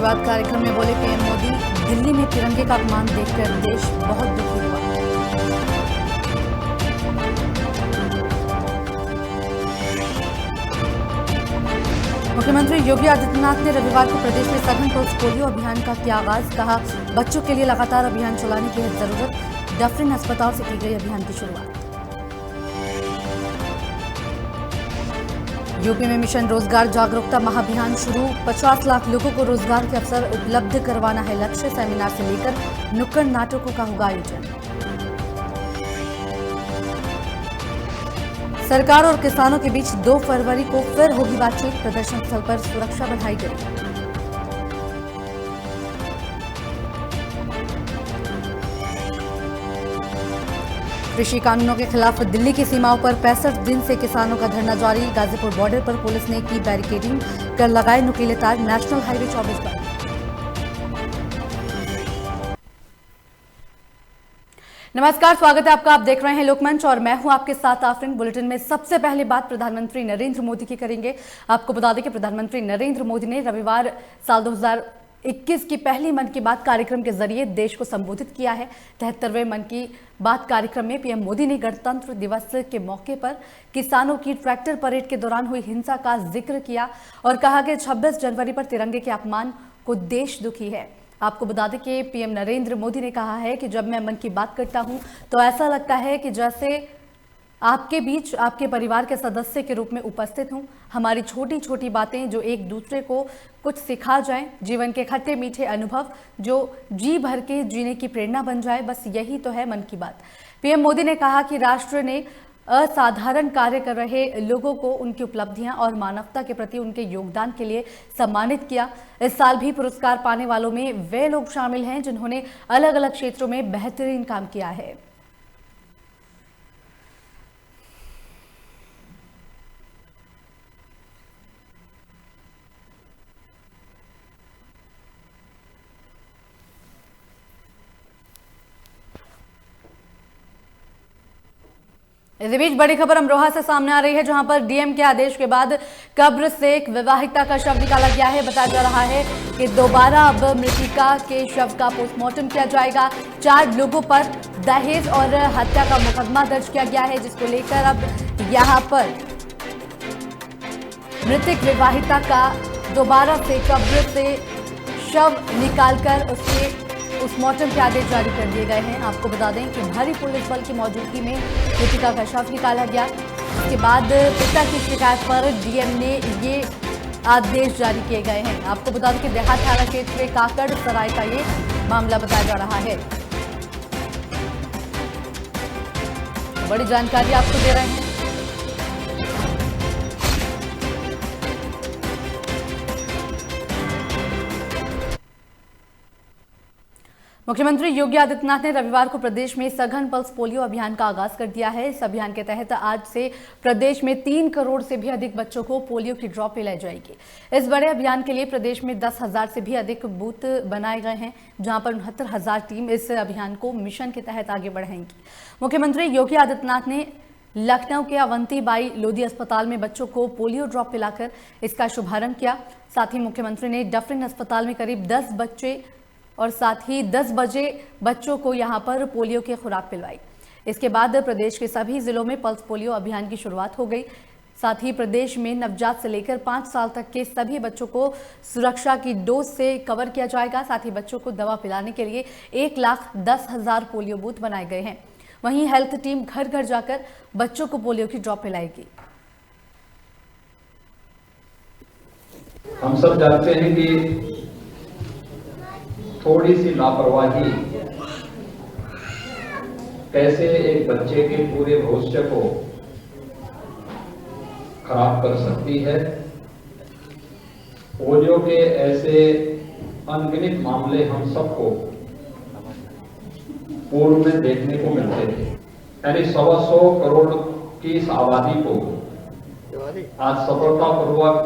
विवाद कार्यक्रम में बोले पीएम मोदी, दिल्ली में तिरंगे का अपमान देखकर देश बहुत दुखी हुआ। मुख्यमंत्री योगी आदित्यनाथ ने रविवार को प्रदेश में सघन पल्स पोलियो अभियान का किया आगाज। कहा, बच्चों के लिए लगातार अभियान चलाने की है जरूरत। डफरिन अस्पताल से की गई अभियान की शुरुआत। यूपी में मिशन रोजगार जागरूकता महाअभियान शुरू। 50 लाख लोगों को रोजगार के अवसर उपलब्ध करवाना है लक्ष्य। सेमिनार से लेकर नुक्कड़ नाटकों का होगा आयोजन। सरकार और किसानों के बीच 2 फरवरी को फिर होगी बातचीत। प्रदर्शन स्थल पर सुरक्षा बढ़ाई गई। कृषि कानूनों के खिलाफ दिल्ली की सीमाओं पर 65 दिन से किसानों का धरना जारी। गाजीपुर बॉर्डर पर पुलिस ने की बैरिकेडिंग कर लगाए नुकीले तार। नेशनल हाईवे 24 पर। नमस्कार, स्वागत है आपका। आप देख रहे हैं लोकमंच और मैं हूं आपके साथ आफरीन। बुलेटिन में सबसे पहले बात प्रधानमंत्री नरेंद्र मोदी की करेंगे। आपको बता दें कि प्रधानमंत्री नरेंद्र मोदी ने रविवार साल 2021 की पहली मन की बात कार्यक्रम के जरिए देश को संबोधित किया है। 73वें मन की बात कार्यक्रम में पीएम मोदी ने गणतंत्र दिवस के मौके पर किसानों की ट्रैक्टर परेड के दौरान हुई हिंसा का जिक्र किया और कहा कि 26 जनवरी पर तिरंगे के अपमान को देश दुखी है। आपको बता दें कि पीएम नरेंद्र मोदी ने कहा है कि जब मैं मन की बात करता हूं तो ऐसा लगता है कि जैसे आपके बीच आपके परिवार के सदस्य के रूप में उपस्थित हूं। हमारी छोटी छोटी बातें जो एक दूसरे को कुछ सिखा जाएं, जीवन के खट्टे मीठे अनुभव जो जी भर के जीने की प्रेरणा बन जाए, बस यही तो है मन की बात। पीएम मोदी ने कहा कि राष्ट्र ने असाधारण कार्य कर रहे लोगों को उनकी उपलब्धियां और मानवता के प्रति उनके योगदान के लिए सम्मानित किया। इस साल भी पुरस्कार पाने वालों में वे लोग शामिल हैं जिन्होंने अलग अलग क्षेत्रों में बेहतरीन काम किया है। इसी बीच बड़ी खबर अमरोहा से सामने आ रही है, जहां पर डीएम के आदेश के बाद कब्र से एक विवाहिता का शव निकाला गया है। बताया जा रहा है कि दोबारा अब मृतका के शव का पोस्टमार्टम किया जाएगा। 4 लोगों पर दहेज और हत्या का मुकदमा दर्ज किया गया है, जिसको लेकर अब यहां पर मृतक विवाहिता का दोबारा से कब्र से शव निकालकर उसके पोस्टमार्टम के आदेश जारी कर दिए गए हैं। आपको बता दें कि भारी पुलिस बल की मौजूदगी में मृतका का शव निकाला गया। इसके बाद पिता की शिकायत पर डीएम ने ये आदेश जारी किए गए हैं। आपको बता दें कि देहात थाना क्षेत्र में काकड़ सराय का ये मामला बताया जा रहा है। बड़ी जानकारी आपको दे रहे हैं। मुख्यमंत्री योगी आदित्यनाथ ने रविवार को प्रदेश में सघन पल्स पोलियो अभियान का आगाज कर दिया है। इस अभियान के तहत आज से प्रदेश में 3 करोड़ से भी अधिक बच्चों को पोलियो की ड्रॉप पिलाई जाएगी। इस बड़े अभियान के लिए प्रदेश में 10,000 से भी अधिक बूथ बनाए गए हैं, जहां पर 69,000 टीम इस अभियान को मिशन के तहत आगे बढ़ाएंगी। मुख्यमंत्री योगी आदित्यनाथ ने लखनऊ के अवंती बाई लोधी अस्पताल में बच्चों को पोलियो ड्रॉप पिलाकर इसका शुभारंभ किया। साथ ही मुख्यमंत्री ने डफरिन अस्पताल में करीब 10 बच्चे और साथ ही 10 बजे बच्चों को यहां पर पोलियो की खुराक पिलवाई। इसके बाद प्रदेश के सभी जिलों में पल्स पोलियो अभियान की शुरुआत हो गई। साथ ही प्रदेश में नवजात से लेकर 5 साल तक के सभी बच्चों को सुरक्षा की डोज से कवर किया जाएगा। साथ ही बच्चों को दवा पिलाने के लिए 1,10,000 पोलियो बूथ बनाए गए हैं। वहीं हेल्थ टीम घर घर जाकर बच्चों को पोलियो की ड्रॉप पिलाएगी। हम सब जानते हैं कि थोड़ी सी लापरवाही कैसे एक बच्चे के पूरे भविष्य को खराब कर सकती है। पोलियो के ऐसे अनगिनत मामले हम सबको पूर्व में देखने को मिलते थे। यानी 125 करोड़ की इस आबादी को आज सफलतापूर्वक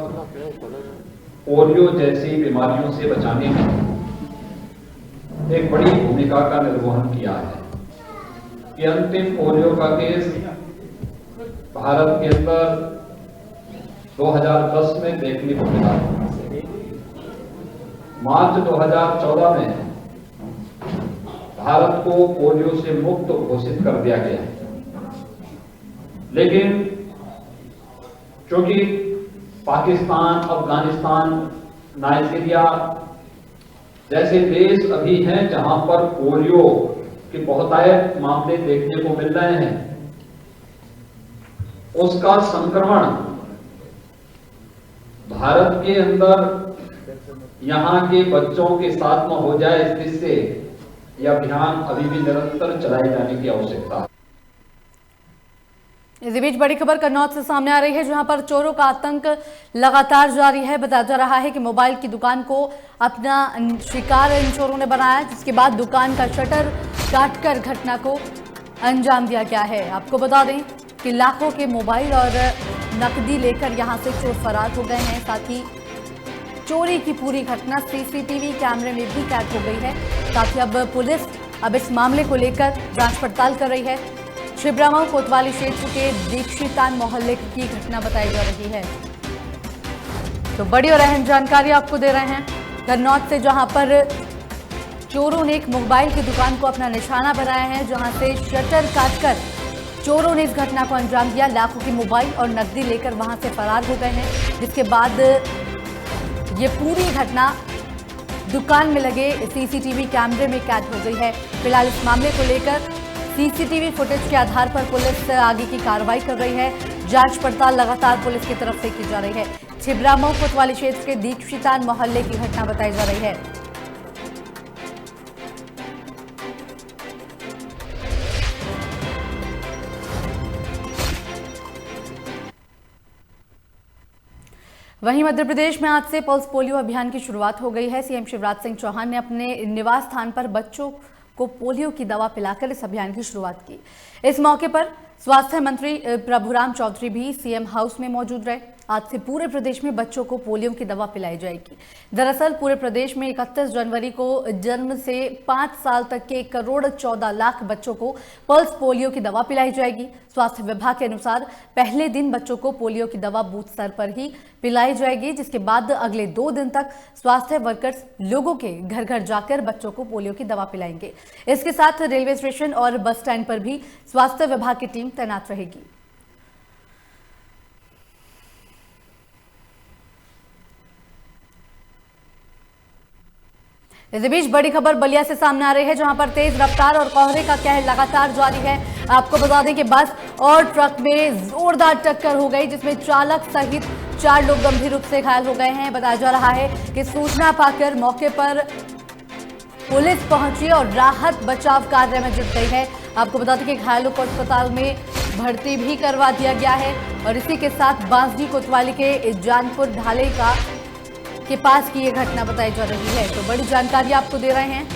पोलियो जैसी बीमारियों से बचाने में एक बड़ी भूमिका का निर्वहन किया है। कि अंतिम पोलियो का केस भारत के अंदर 2010 में देखने को मिला। मार्च 2014 में भारत को पोलियो से मुक्त घोषित कर दिया गया, लेकिन चूंकि पाकिस्तान, अफगानिस्तान, नाइजीरिया जैसे देश अभी हैं जहां पर पोलियो के बहुतायत मामले देखने को मिल रहे हैं, उसका संक्रमण भारत के अंदर यहां के बच्चों के साथ न हो जाए, इस दृष्टि से यह अभियान अभी भी निरंतर चलाए जाने की आवश्यकता है। इसी बीच बड़ी खबर कन्नौज से सामने आ रही है, जहां पर चोरों का आतंक लगातार जारी है। बताया जा रहा है कि मोबाइल की दुकान को अपना शिकार इन चोरों ने बनाया, जिसके बाद दुकान का शटर काटकर घटना को अंजाम दिया गया है। आपको बता दें कि लाखों के मोबाइल और नकदी लेकर यहां से चोर फरार हो गए हैं। साथ ही चोरी की पूरी घटना सीसीटीवी कैमरे में भी कैद हो गई है। साथ ही अब पुलिस इस मामले को लेकर जांच पड़ताल कर रही है। छिबरामऊ कोतवाली क्षेत्र के दीक्षितान मोहल्ले की घटना बताई जा रही है। तो बड़ी और अहम जानकारी आपको दे रहे हैं कन्नौज से, जहां पर चोरों ने एक मोबाइल की दुकान को अपना निशाना बनाया है, जहां से शटर काटकर चोरों ने इस घटना को अंजाम दिया। लाखों की मोबाइल और नकदी लेकर वहां से फरार हो गए हैं, जिसके बाद ये पूरी घटना दुकान में लगे सीसीटीवी कैमरे में कैद हो गई है। फिलहाल इस मामले को लेकर सीसीटीवी फुटेज के आधार पर पुलिस आगे की कार्रवाई कर रही है। जांच पड़ताल लगातार पुलिस की तरफ से की जा रही है। छिबरामऊ कोतवाली क्षेत्र के दीक्षितान मोहल्ले की घटना बताई जा रही है। वहीं मध्य प्रदेश में आज से पल्स पोलियो अभियान की शुरुआत हो गई है। सीएम शिवराज सिंह चौहान ने अपने निवास स्थान पर बच्चों को पोलियो की दवा पिलाकर इस अभियान की शुरुआत की। इस मौके पर स्वास्थ्य मंत्री प्रभुराम चौधरी भी सीएम हाउस में मौजूद रहे। आज से पूरे प्रदेश में बच्चों को पोलियो की दवा पिलाई जाएगी। दरअसल पूरे प्रदेश में 31 जनवरी को जन्म से 5 साल तक के 1,14,00,000 बच्चों को पल्स पोलियो की दवा पिलाई जाएगी। स्वास्थ्य विभाग के अनुसार पहले दिन बच्चों को पोलियो की दवा बूथ स्तर पर ही पिलाई जाएगी, जिसके बाद अगले 2 दिन तक स्वास्थ्य वर्कर्स लोगों के घर घर जाकर बच्चों को पोलियो की दवा पिलाएंगे। इसके साथ रेलवे स्टेशन और बस स्टैंड पर भी स्वास्थ्य विभाग की टीम तैनात रहेगी। इस बीच बड़ी खबर बलिया से सामने आ रही है, जहां पर तेज रफ्तार और कोहरे का कहर लगातार जारी है। आपको बता दें कि बस और ट्रक में जोरदार टक्कर हो गई, जिसमें चालक सहित 4 लोग गंभीर रूप से घायल हो गए हैं। बताया जा रहा है कि सूचना पाकर मौके पर पुलिस पहुंची और राहत बचाव कार्य में जुट गई है। आपको बता दें कि घायलों को अस्पताल में भर्ती भी करवा दिया गया है। और इसी के साथ बांसडी कोतवाली के जानपुर ढाले के पास की ये घटना बताई जा रही है। तो बड़ी जानकारी आपको दे रहे हैं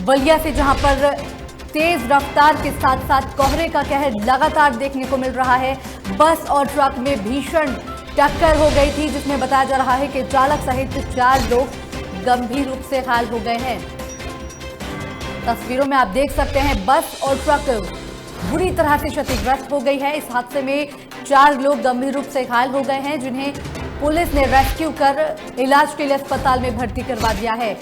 बलिया से, जहां पर तेज रफ्तार के साथ साथ कोहरे का कहर लगातार देखने को मिल रहा है। बस और ट्रक में भीषण टक्कर हो गई थी, जिसमें बताया जा रहा है कि चालक सहित 4 लोग गंभीर रूप से घायल हो गए हैं। तस्वीरों में आप देख सकते हैं बस और ट्रक बुरी तरह से क्षतिग्रस्त हो गई है। इस हादसे में 4 लोग गंभीर रूप से घायल हो गए हैं, जिन्हें पुलिस ने रेस्क्यू कर इलाज के लिए अस्पताल में भर्ती करवा दिया है।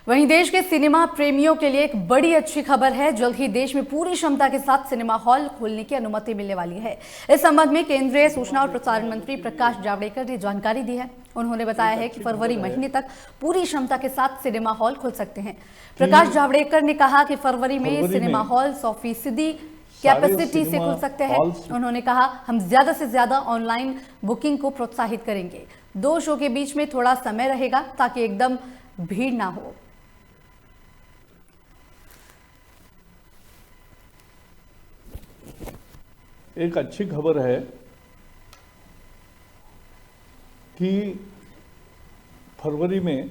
वहीं देश के सिनेमा प्रेमियों के लिए एक बड़ी अच्छी खबर है। जल्द ही देश में पूरी क्षमता के साथ सिनेमा हॉल खोलने की अनुमति मिलने वाली है। इस संबंध में केंद्रीय सूचना और प्रसारण मंत्री प्रकाश जावड़ेकर ने जानकारी दी है। उन्होंने बताया है कि फरवरी महीने तक पूरी क्षमता के साथ सिनेमा हॉल खोल सकते हैं। प्रकाश जावड़ेकर ने कहा कि फरवरी में सिनेमा हॉल 100% कैपेसिटी से खुल सकते हैं। उन्होंने कहा, हम ज्यादा से ज्यादा ऑनलाइन बुकिंग को प्रोत्साहित करेंगे। 2 शो के बीच में थोड़ा समय रहेगा ताकि एकदम भीड़ ना हो। एक अच्छी खबर है कि फरवरी में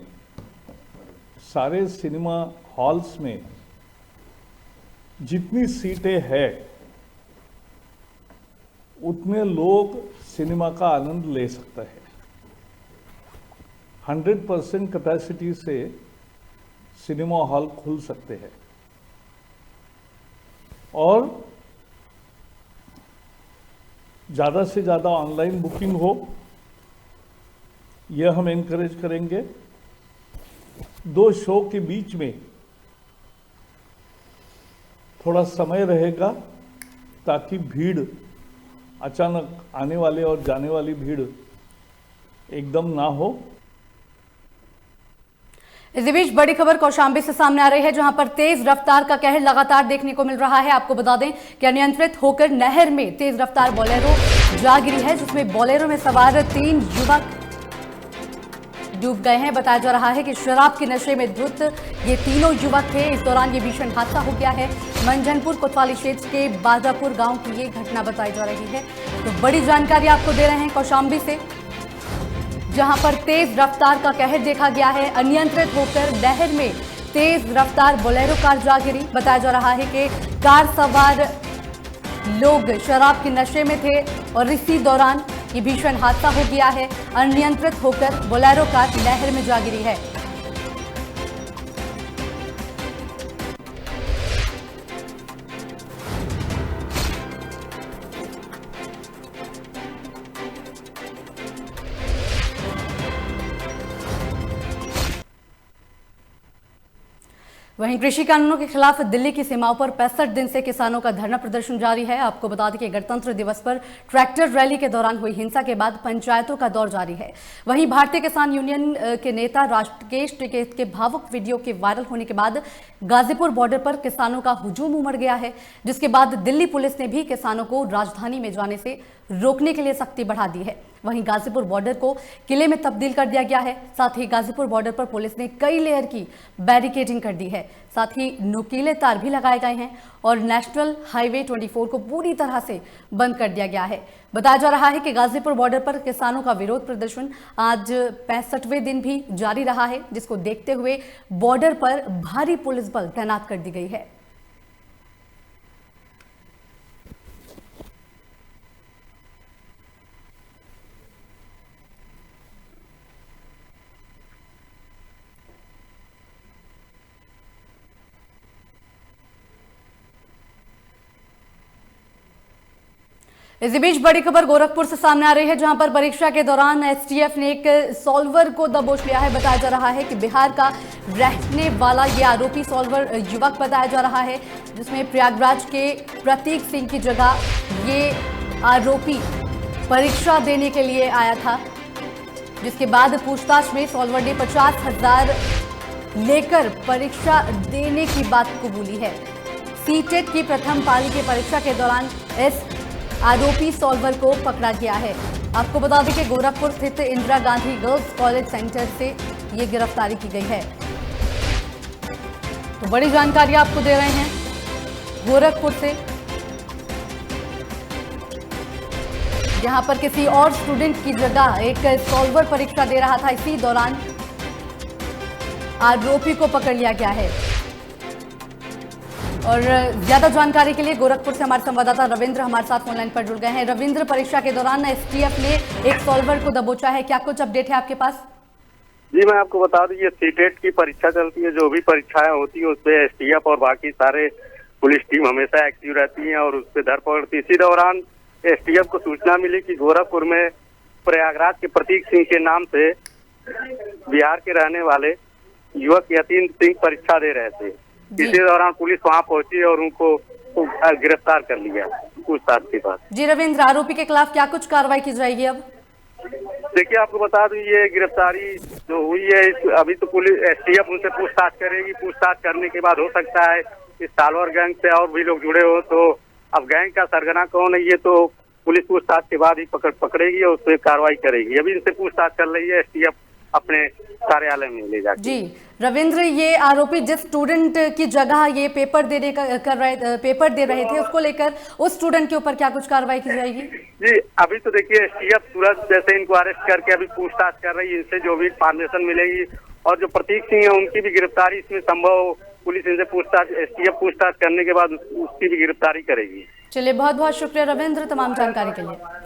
सारे सिनेमा हॉल्स में जितनी सीटें हैं उतने लोग सिनेमा का आनंद ले सकते हैं। 100% कैपेसिटी से सिनेमा हॉल खुल सकते हैं और ज़्यादा से ज़्यादा ऑनलाइन बुकिंग हो, यह हम एनकरेज करेंगे। 2 शो के बीच में थोड़ा समय रहेगा ताकि भीड़, अचानक आने वाले और जाने वाली भीड़ एकदम ना हो। इसी बीच बड़ी खबर कौशांबी से सामने आ रही है, जहां पर तेज रफ्तार का कहर लगातार देखने को मिल रहा है। आपको बता दें कि अनियंत्रित होकर नहर में तेज रफ्तार बोलेरो जा गिरी है, जिसमें बोलेरो में सवार 3 युवक डूब गए हैं। बताया जा रहा है कि शराब के नशे में धुत ये तीनों युवक थे। इस दौरान ये भीषण हादसा हो गया है। मंझनपुर कोतवाली क्षेत्र के बाजापुर गांव की ये घटना बताई जा रही है। तो बड़ी जानकारी आपको दे रहे हैं कौशांबी से, जहां पर तेज रफ्तार का कहर देखा गया है। अनियंत्रित होकर नहर में तेज रफ्तार बोलेरो कार जा गिरी। बताया जा रहा है कि कार सवार लोग शराब के नशे में थे और इसी दौरान ये भीषण हादसा हो गया है। अनियंत्रित होकर बोलेरो कार नहर में जा गिरी है। वहीं कृषि कानूनों के खिलाफ दिल्ली की सीमाओं पर 65 दिन से किसानों का धरना प्रदर्शन जारी है। आपको बता दें कि गणतंत्र दिवस पर ट्रैक्टर रैली के दौरान हुई हिंसा के बाद पंचायतों का दौर जारी है। वहीं भारतीय किसान यूनियन के नेता राकेश टिकैत के भावुक वीडियो के वायरल होने के बाद गाजीपुर बॉर्डर पर किसानों का हुजूम उमड़ गया है, जिसके बाद दिल्ली पुलिस ने भी किसानों को राजधानी में जाने से रोकने के लिए सख्ती बढ़ा दी है। वहीं गाजीपुर बॉर्डर को किले में तब्दील कर दिया गया है। साथ ही गाजीपुर बॉर्डर पर पुलिस ने कई लेयर की बैरिकेडिंग कर दी है। साथ ही नुकीले तार भी लगाए गए हैं और नेशनल हाईवे 24 को पूरी तरह से बंद कर दिया गया है। बताया जा रहा है कि गाजीपुर बॉर्डर पर किसानों का विरोध प्रदर्शन आज 65वें दिन भी जारी रहा है, जिसको देखते हुए बॉर्डर पर भारी पुलिस बल तैनात कर दी गई है। इसी बीच बड़ी खबर गोरखपुर से सामने आ रही है, जहां पर परीक्षा के दौरान एसटीएफ ने एक सॉल्वर को दबोच लिया है। बताया जा रहा है कि बिहार का रहने वाला ये आरोपी सॉल्वर युवक बताया जा रहा है, जिसमें प्रयागराज के प्रतीक सिंह की जगह ये आरोपी परीक्षा देने के लिए आया था, जिसके बाद पूछताछ में सॉल्वर ने 50,000 लेकर परीक्षा देने की बात कबूली है। सीटेट की प्रथम पाली की परीक्षा के दौरान इस आरोपी सॉल्वर को पकड़ा गया है। आपको बता दें कि गोरखपुर स्थित Indira Gandhi girls college centre से ये गिरफ्तारी की गई है। तो बड़ी जानकारी आपको दे रहे हैं गोरखपुर से, यहां पर किसी और स्टूडेंट की जगह एक सॉल्वर परीक्षा दे रहा था। इसी दौरान आरोपी को पकड़ लिया गया है। और ज्यादा जानकारी के लिए गोरखपुर से हमारे संवाददाता रविंद्र हमारे साथ ऑनलाइन पर जुड़ गए हैं। रविंद्र, परीक्षा के दौरान एसटीएफ ने एक सॉल्वर को दबोचा है, क्या कुछ अपडेट है आपके पास? जी, मैं आपको बता दूं, ये सीटेट की परीक्षा चलती है। जो भी परीक्षाएं होती है उसपे एसटीएफ और बाकी सारे पुलिस टीम हमेशा एक्टिव रहती है और उसपे धरपकड़। इसी दौरान एसटीएफ को सूचना मिली कि गोरखपुर में प्रयागराज के प्रतीक सिंह के नाम से बिहार के रहने वाले युवक यतीन सिंह परीक्षा दे रहे थे। इसी दौरान पुलिस वहां पहुंची और उनको गिरफ्तार कर लिया पूछताछ के बाद। जी रविंद्र, आरोपी के खिलाफ क्या कुछ कार्रवाई की जाएगी अब? देखिए, आपको बता दूं, ये गिरफ्तारी जो हुई है अभी तो पुलिस एसटीएफ उनसे पूछताछ करेगी। पूछताछ करने के बाद हो सकता है इस सालवर गैंग से और भी लोग जुड़े हो। तो अब गैंग का सरगना कौन है ये तो पुलिस पूछताछ के बाद ही पकड़ेगी और उस पर कार्रवाई करेगी। अभी इनसे पूछताछ कर रही है एसटीएफ अपने कार्यालय में ले जाकर। जी रविंद्र, ये आरोपी जिस स्टूडेंट की जगह ये पेपर दे रहे थे, उसको लेकर उस स्टूडेंट के ऊपर क्या कुछ कार्रवाई की जाएगी? जी, अभी तो देखिए एसटीएफ तुरंत जैसे इनको अरेस्ट करके अभी पूछताछ कर रही है। इनसे जो भी इन्फॉर्मेशन मिलेगी और जो प्रतीक सिंह है उनकी भी गिरफ्तारी इसमें संभव, पुलिस इनसे पूछताछ एसटीएफ पूछताछ करने के बाद उसकी भी गिरफ्तारी करेगी। चलिए, बहुत बहुत शुक्रिया रविंद्र तमाम जानकारी के लिए।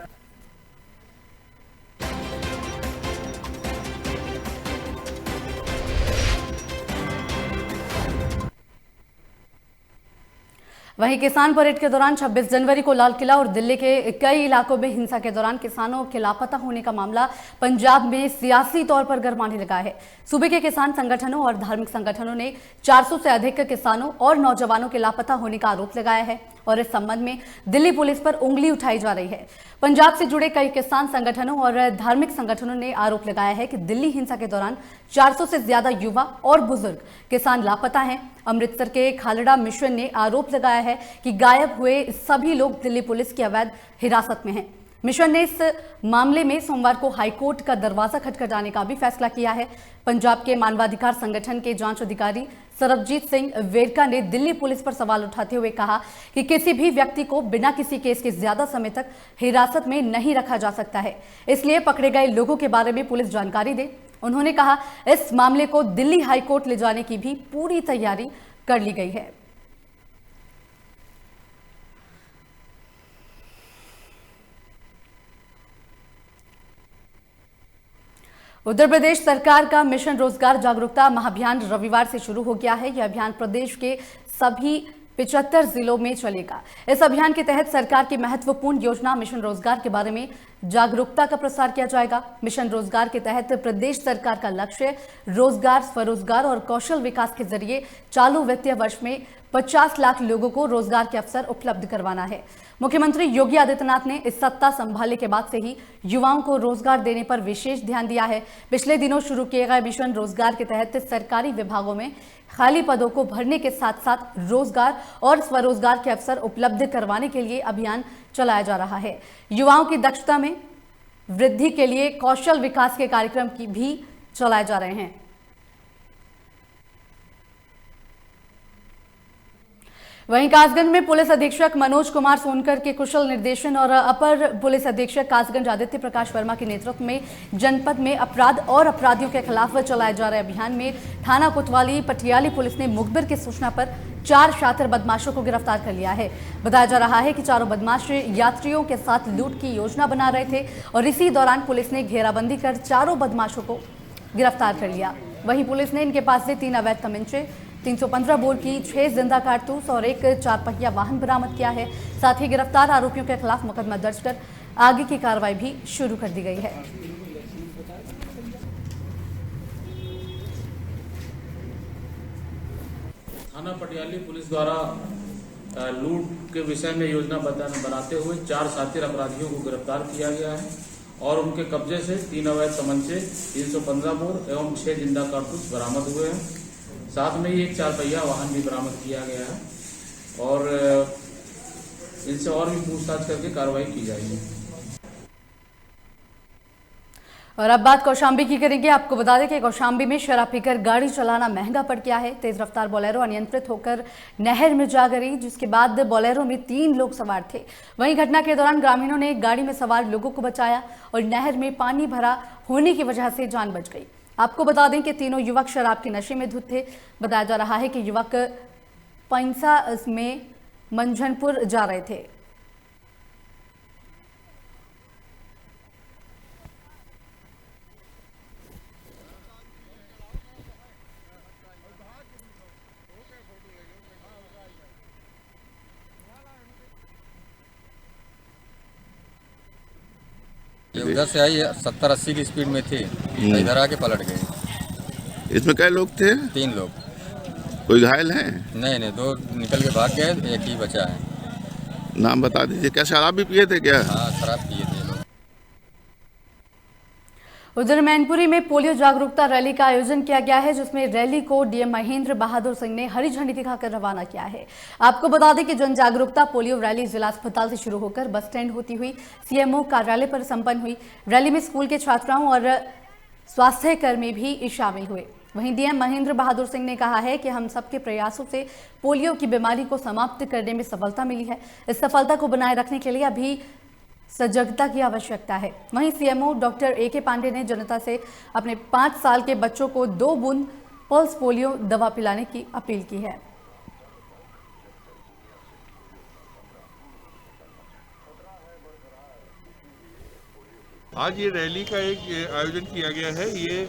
वहीं किसान परेड के दौरान 26 जनवरी को लाल किला और दिल्ली के कई इलाकों में हिंसा के दौरान किसानों के लापता होने का मामला पंजाब में सियासी तौर पर गरमाने लगा है। सूबे के किसान संगठनों और धार्मिक संगठनों ने 400 से अधिक किसानों और नौजवानों के लापता होने का आरोप लगाया है और इस संबंध में दिल्ली पुलिस पर उंगली उठाई जा रही है। पंजाब से जुड़े कई किसान संगठनों और धार्मिक संगठनों ने आरोप लगाया है कि दिल्ली हिंसा के दौरान 400 से ज्यादा युवा और बुजुर्ग किसान लापता हैं। अमृतसर के खालड़ा मिशन ने आरोप लगाया है कि गायब हुए सभी लोग दिल्ली पुलिस की अवैध हिरासत में हैं। मिशन ने इस मामले में सोमवार को हाईकोर्ट का दरवाजा खटखटाने का भी फैसला किया है। पंजाब के मानवाधिकार संगठन के जांच अधिकारी सरबजीत सिंह वेरका ने दिल्ली पुलिस पर सवाल उठाते हुए कहा कि किसी भी व्यक्ति को बिना किसी केस के ज्यादा समय तक हिरासत में नहीं रखा जा सकता है, इसलिए पकड़े गए लोगों के बारे में पुलिस जानकारी दे। उन्होंने कहा इस मामले को दिल्ली हाईकोर्ट ले जाने की भी पूरी तैयारी कर ली गई है। उत्तर प्रदेश सरकार का मिशन रोजगार जागरूकता महाअभियान रविवार से शुरू हो गया है। यह अभियान प्रदेश के सभी 75 जिलों में चलेगा। इस अभियान के तहत सरकार की महत्वपूर्ण योजना मिशन रोजगार के बारे में जागरूकता का प्रसार किया जाएगा। मिशन रोजगार के तहत प्रदेश सरकार का लक्ष्य रोजगार, स्वरोजगार और कौशल विकास के जरिए चालू वित्तीय वर्ष में 50 लाख लोगों को रोजगार के अवसर उपलब्ध करवाना है। मुख्यमंत्री योगी आदित्यनाथ ने इस सत्ता संभालने के बाद से ही युवाओं को रोजगार देने पर विशेष ध्यान दिया है। पिछले दिनों शुरू किए गए मिशन रोजगार के तहत सरकारी विभागों में खाली पदों को भरने के साथ साथ रोजगार और स्वरोजगार के अवसर उपलब्ध करवाने के लिए अभियान चलाया जा रहा है। युवाओं की दक्षता में वृद्धि के लिए कौशल विकास के कार्यक्रम की भी चलाए जा रहे हैं। वहीं कासगंज में पुलिस अधीक्षक मनोज कुमार सोनकर के कुशल निर्देशन और अपर पुलिस अधीक्षक कासगंज आदित्य प्रकाश वर्मा के नेतृत्व में जनपद में अपराध और अपराधियों के खिलाफ चलाए जा रहे अभियान में थाना कोतवाली पटियाली पुलिस ने मुखबिर की सूचना पर 4 शातिर बदमाशों को गिरफ्तार कर लिया है। बताया जा रहा है कि चारों बदमाश यात्रियों के साथ लूट की योजना बना रहे थे और इसी दौरान पुलिस ने घेराबंदी कर चारों बदमाशों को गिरफ्तार कर लिया। वहीं पुलिस ने इनके पास से 3 अवैध तमंचे, 315 बोर की 6 जिंदा कारतूस और एक 4 पहिया वाहन बरामद किया है। साथ ही गिरफ्तार आरोपियों के खिलाफ मुकदमा दर्ज कर आगे की कार्रवाई भी शुरू कर दी गई है। थाना पटियाली पुलिस द्वारा लूट के विषय में योजना बनाते हुए 4 शातिर अपराधियों को गिरफ्तार किया गया है और उनके कब्जे से 3 अवैध तमंचे, 315 बोर एवं 6 जिंदा कारतूस बरामद हुए हैं। साथ में ही एक 4 पहिया वाहन भी बरामद किया गया है और इनसे और भी पूछताछ करके कार्रवाई की जाएगी। और अब बात कौशाम्बी की करेंगे। आपको बता दें कि कौशाम्बी में शराब पीकर गाड़ी चलाना महंगा पड़ गया है। तेज रफ्तार बोलेरो अनियंत्रित होकर नहर में जा गिरी, जिसके बाद बोलेरो में 3 लोग सवार थे। वहीं घटना के दौरान ग्रामीणों ने गाड़ी में सवार लोगों को बचाया और नहर में पानी भरा होने की वजह से जान बच गई। आपको बता दें कि तीनों युवक शराब के नशे में धुत थे। बताया जा रहा है कि युवक पैंसा में मंझनपुर जा रहे थे। ये उधर से आई 70-80 की स्पीड में थी, इधर आके पलट गई। इसमें कई लोग थे? 3 लोग। कोई घायल है? नहीं, 2 निकल के भाग गए, एक ही बचा है। नाम बता दीजिए। क्या शराब भी पिए थे क्या? हाँ, शराब पिए थे लोग। उधर मैनपुरी में पोलियो जागरूकता रैली का आयोजन किया गया है, जिसमें रैली को डीएम महेंद्र बहादुर सिंह ने हरी झंडी दिखाकर रवाना किया है। आपको बता दें कि जन जागरूकता पोलियो रैली जिला अस्पताल से शुरू होकर बस स्टैंड होती हुई सीएमओ कार्यालय पर संपन्न हुई। रैली में स्कूल के छात्राओं और स्वास्थ्य कर्मी भी शामिल हुए। वहीं डीएम महेंद्र बहादुर सिंह ने कहा है कि हम सबके प्रयासों से पोलियो की बीमारी को समाप्त करने में सफलता मिली है। इस सफलता को बनाए रखने के लिए अभी सजगता की आवश्यकता है। वहीं सीएमओ डॉक्टर AK पांडे ने जनता से अपने 5 साल के बच्चों को 2 बूंद पल्स पोलियो दवा पिलाने की अपील की है। आज ये रैली का एक आयोजन किया गया है। ये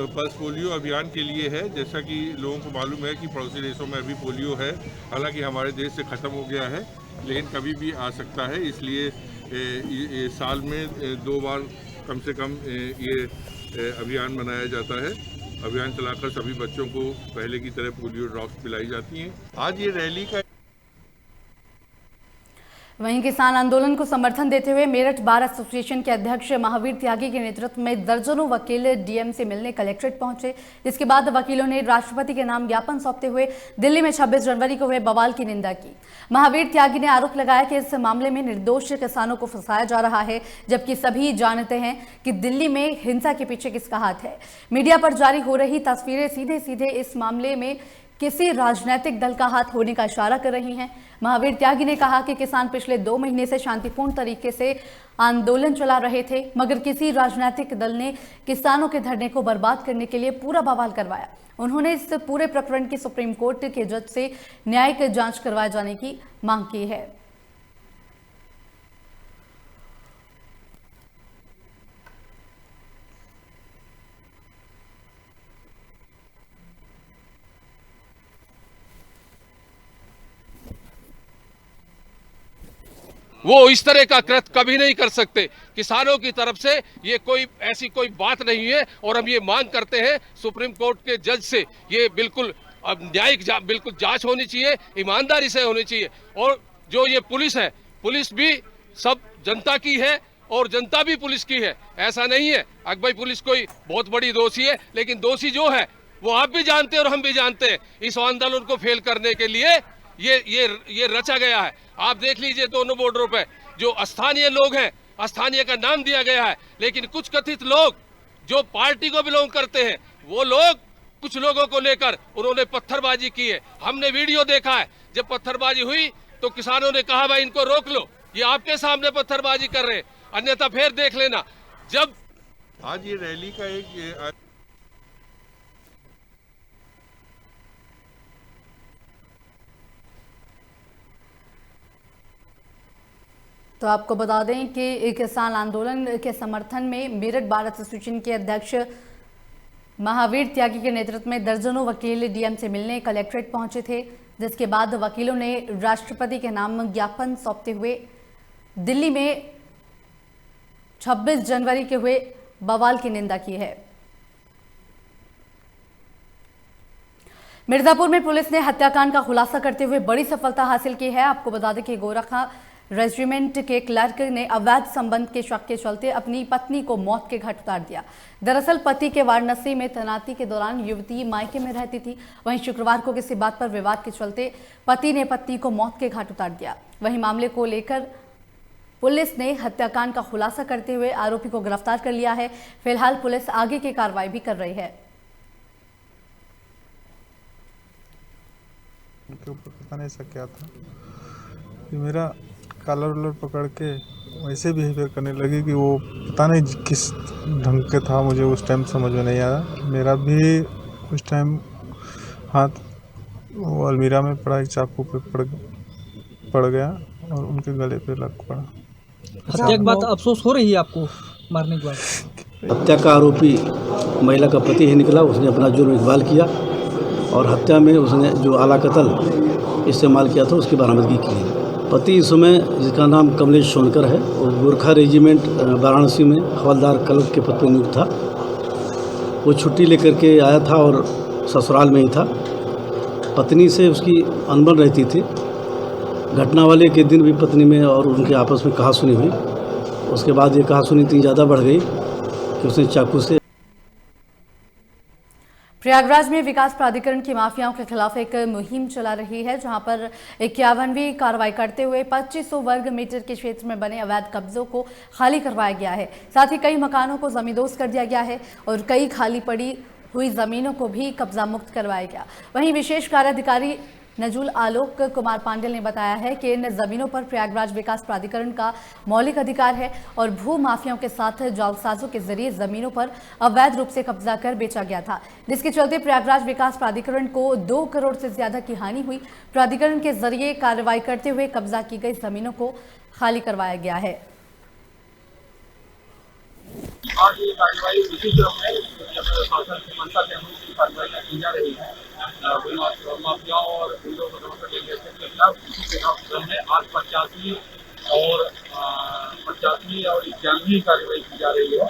पल्स पोलियो अभियान के लिए है। जैसा कि लोगों को मालूम है कि पड़ोसी देशों में अभी पोलियो है, हालांकि हमारे देश से ख़त्म हो गया है, लेकिन कभी भी आ सकता है। इसलिए ये साल में 2 बार कम से कम ये अभियान मनाया जाता है। अभियान चलाकर सभी बच्चों को पहले की तरह पोलियो ड्रॉप्स पिलाई जाती हैं। आज ये रैली का वहीं किसान आंदोलन को समर्थन देते हुए मेरठ बार एसोसिएशन के अध्यक्ष महावीर त्यागी के नेतृत्व में दर्जनों वकील डीएम से मिलने कलेक्ट्रेट पहुंचे, जिसके बाद वकीलों ने राष्ट्रपति के नाम ज्ञापन सौंपते हुए दिल्ली में 26 जनवरी को हुए बवाल की निंदा की। महावीर त्यागी ने आरोप लगाया कि इस मामले में निर्दोष किसानों को फंसाया जा रहा है, जबकि सभी जानते हैं कि दिल्ली में हिंसा के पीछे किसका हाथ है। मीडिया पर जारी हो रही तस्वीरें सीधे सीधे इस मामले में किसी राजनीतिक दल का हाथ होने का इशारा कर रही हैं। महावीर त्यागी ने कहा कि किसान पिछले 2 महीने से शांतिपूर्ण तरीके से आंदोलन चला रहे थे, मगर किसी राजनीतिक दल ने किसानों के धरने को बर्बाद करने के लिए पूरा बवाल करवाया। उन्होंने इस पूरे प्रकरण की सुप्रीम कोर्ट के जज से न्यायिक जांच करवाए जाने की मांग की है। वो इस तरह का कृत्य कभी नहीं कर सकते। किसानों की तरफ से ये कोई ऐसी कोई बात नहीं है और हम ये मांग करते हैं सुप्रीम कोर्ट के जज से, ये बिल्कुल न्यायिक बिल्कुल जांच होनी चाहिए, ईमानदारी से होनी चाहिए। और जो ये पुलिस है, पुलिस भी सब जनता की है और जनता भी पुलिस की है। ऐसा नहीं है अकबर पुलिस कोई बहुत बड़ी दोषी है, लेकिन दोषी जो है वो आप भी जानते हैं और हम भी जानते हैं। इस आंदोलन को फेल करने के लिए ये रचा गया है। आप देख लीजिए दोनों बॉर्डरों पे जो स्थानीय लोग हैं, स्थानीय का नाम दिया गया है, लेकिन कुछ कथित लोग जो पार्टी को बिलोंग करते हैं, वो लोग कुछ लोगों को लेकर उन्होंने पत्थरबाजी की है। हमने वीडियो देखा है, जब पत्थरबाजी हुई तो किसानों ने कहा भाई इनको रोक लो, ये आपके सामने पत्थरबाजी कर रहे हैं, अन्यथा फिर देख लेना। जब आज ये रैली का एक तो आपको बता दें कि किसान आंदोलन के समर्थन में मेरठ बार एसोसिएशन के अध्यक्ष महावीर त्यागी के नेतृत्व में दर्जनों वकील डीएम से मिलने कलेक्ट्रेट पहुंचे थे, जिसके बाद वकीलों ने राष्ट्रपति के नाम ज्ञापन सौंपते हुए दिल्ली में 26 जनवरी के हुए बवाल की निंदा की है। मिर्जापुर में पुलिस ने हत्याकांड का खुलासा करते हुए बड़ी सफलता हासिल की है। आपको बता दें कि गोरखा रेजिमेंट के क्लर्क ने अवैध संबंध के शक के चलते अपनी पत्नी को मौत के घाट उतार दिया। दरअसल पति के वाराणसी में तैनाती के दौरान युवती मायके में रहती थी। वहीं शुक्रवार को किसी बात पर विवाद के चलते पति ने पत्नी को मौत के घाट उतार दिया। वहीं मामले को लेकर पुलिस ने हत्याकांड का खुलासा करते हुए आरोपी को गिरफ्तार कर लिया है। फिलहाल पुलिस आगे की कार्रवाई भी कर रही है। उनके ऊपर पता नहीं ऐसा क्या था कि मेरा कॉलर वॉलर पकड़ के वैसे बिहेवियर करने लगी कि वो पता नहीं किस ढंग के था, मुझे उस टाइम समझ में नहीं आया। मेरा भी उस टाइम हाथ वो अलमीरा में पड़ा, एक चाकू पे पड़ गया और उनके गले पे लग पड़ा। हत्या के बाद अफसोस हो रही है आपको मारने के बाद? हत्या का आरोपी महिला का पति ही निकला। उसने अपना जुर्म इकबाल किया और हत्या में उसने जो आला कत्ल इस्तेमाल किया था उसकी बरामदगी की। पति इस समय जिसका नाम कमलेश सोनकर है और गोरखा रेजिमेंट वाराणसी में हवलदार क्लर्क के पद पर नियुक्त था। वो छुट्टी लेकर के आया था और ससुराल में ही था। पत्नी से उसकी अनबन रहती थी। घटना वाले के दिन भी पत्नी में और उनके आपस में कहासुनी हुई। उसके बाद ये कहासुनी इतनी ज़्यादा बढ़ गई कि उसने चाकू से। प्रयागराज में विकास प्राधिकरण की माफियाओं के खिलाफ एक मुहिम चला रही है, जहां पर 51वीं कार्रवाई करते हुए 2500 वर्ग मीटर के क्षेत्र में बने अवैध कब्जों को खाली करवाया गया है। साथ ही कई मकानों को जमींदोज कर दिया गया है और कई खाली पड़ी हुई जमीनों को भी कब्जा मुक्त करवाया गया। वहीं विशेष कार्याधिकारी नजुल आलोक कुमार पांडेल ने बताया है कि इन जमीनों पर प्रयागराज विकास प्राधिकरण का मौलिक अधिकार है और भू माफियाओं के साथ जालसाजों के जरिए जमीनों पर अवैध रूप से कब्जा कर बेचा गया था, जिसके चलते प्रयागराज विकास प्राधिकरण को 2 करोड़ से ज्यादा की हानि हुई। प्राधिकरण के जरिए कार्रवाई करते हुए कब्जा की गई जमीनों को खाली करवाया गया है। आज ये कार्रवाई इसी क्रम में शासन की मंशा के अनुरूप कार्रवाई की जा रही है। माफियाओं और गुंडों को दमन के खिलाफ इसी के क्रम में आज 85 और 91 कार्रवाई की जा रही है।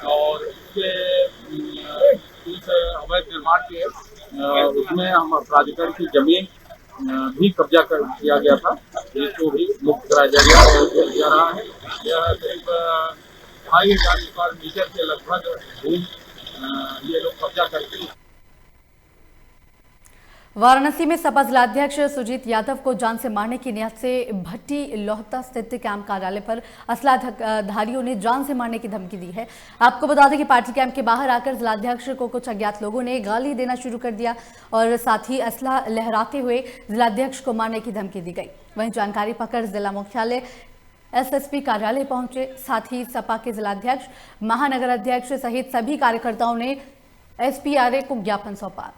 और इसके इस अवैध निर्माण के उसमें हम प्राधिकरण की जमीन भी कब्जा कर किया गया था, जिसको भी मुक्त कराया जा रहा है। यह करीब 2500 स्क्वायर मीटर के लगभग भूमि ये लोग कब्जा करके। वाराणसी में सपा जिलाध्यक्ष सुजीत यादव को जान से मारने की नियत से भट्टी लोहता स्थित कैंप कार्यालय पर असलाधारियों ने जान से मारने की धमकी दी है। आपको बता दें कि पार्टी कैंप के बाहर आकर जिलाध्यक्ष को कुछ अज्ञात लोगों ने गाली देना शुरू कर दिया और साथ ही असला लहराते हुए जिलाध्यक्ष को मारने की धमकी दी गई। वहीं जानकारी पाकर जिला मुख्यालय एसएसपी कार्यालय पहुंचे। साथ ही सपा के जिलाध्यक्ष, महानगर अध्यक्ष सहित सभी कार्यकर्ताओं ने एसपीआरए को ज्ञापन सौंपा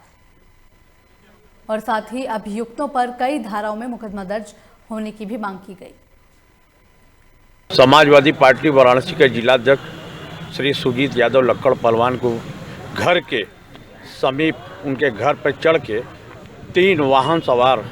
और साथ ही अभियुक्तों पर कई धाराओं में मुकदमा दर्ज होने की भी मांग की गई। समाजवादी पार्टी वाराणसी के जिलाध्यक्ष श्री सुजीत यादव लक्कड़ पहलवान को घर के समीप उनके घर पर चढ़ के 3 वाहन सवार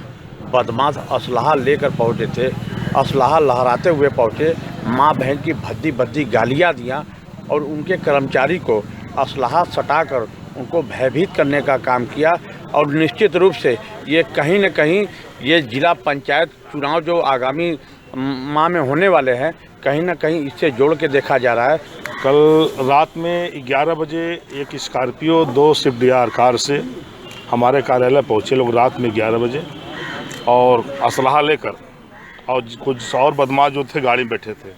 बदमाश असलाहा लेकर पहुंचे थे। असलाहा लहराते हुए पहुंचे, मां बहन की भद्दी भद्दी गालियां दियां और उनके कर्मचारी को असलाहा सटाकर उनको भयभीत करने का काम किया। और निश्चित रूप से ये कहीं न कहीं ये जिला पंचायत चुनाव जो आगामी माह में होने वाले हैं, कहीं न कहीं इससे जोड़ के देखा जा रहा है। कल रात में 11 बजे एक स्कॉर्पियो 2 स्विफ्ट डिज़ायर कार से हमारे कार्यालय पहुँचे लोग रात में 11 बजे और असलाहा लेकर, और कुछ और बदमाश जो थे गाड़ी में बैठे थे।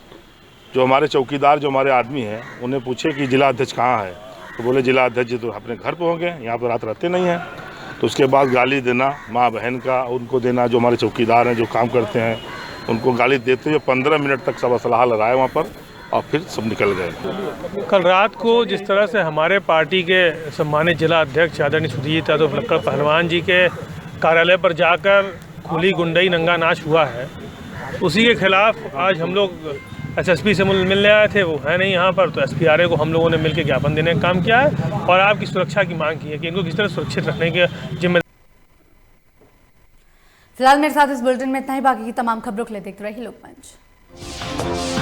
जो हमारे चौकीदार, जो हमारे आदमी हैं, उन्हें पूछे कि जिला अध्यक्ष कहाँ है, तो बोले जिला अध्यक्ष जी तो अपने घर पे होंगे, यहाँ पर रात रहते नहीं हैं। तो उसके बाद गाली देना माँ बहन का उनको देना, जो हमारे चौकीदार हैं जो काम करते हैं उनको गाली देते हुए 15 मिनट तक सब असलाहा लगाए वहाँ पर और फिर सब निकल गए। कल रात को जिस तरह से हमारे पार्टी के सम्मानित जिला अध्यक्ष आदरणीय सुजीत यादव लक्कड़ पहलवान जी के कार्यालय पर जाकर खुली गुंडई नंगा नाच हुआ है, उसी के खिलाफ आज हम लोग एसएसपी से मिलने आए थे। वो है नहीं यहाँ पर, तो एसपीआरए को हम लोगों ने मिलकर ज्ञापन देने का काम किया है और आपकी सुरक्षा की मांग की है कि इनको किस तरह सुरक्षित रखने के जिम्मेदारी। फिलहाल मेरे साथ इस बुलेटिन में इतना ही। बाकी की तमाम खबरों के लिए देखते रहिए लोकमंच।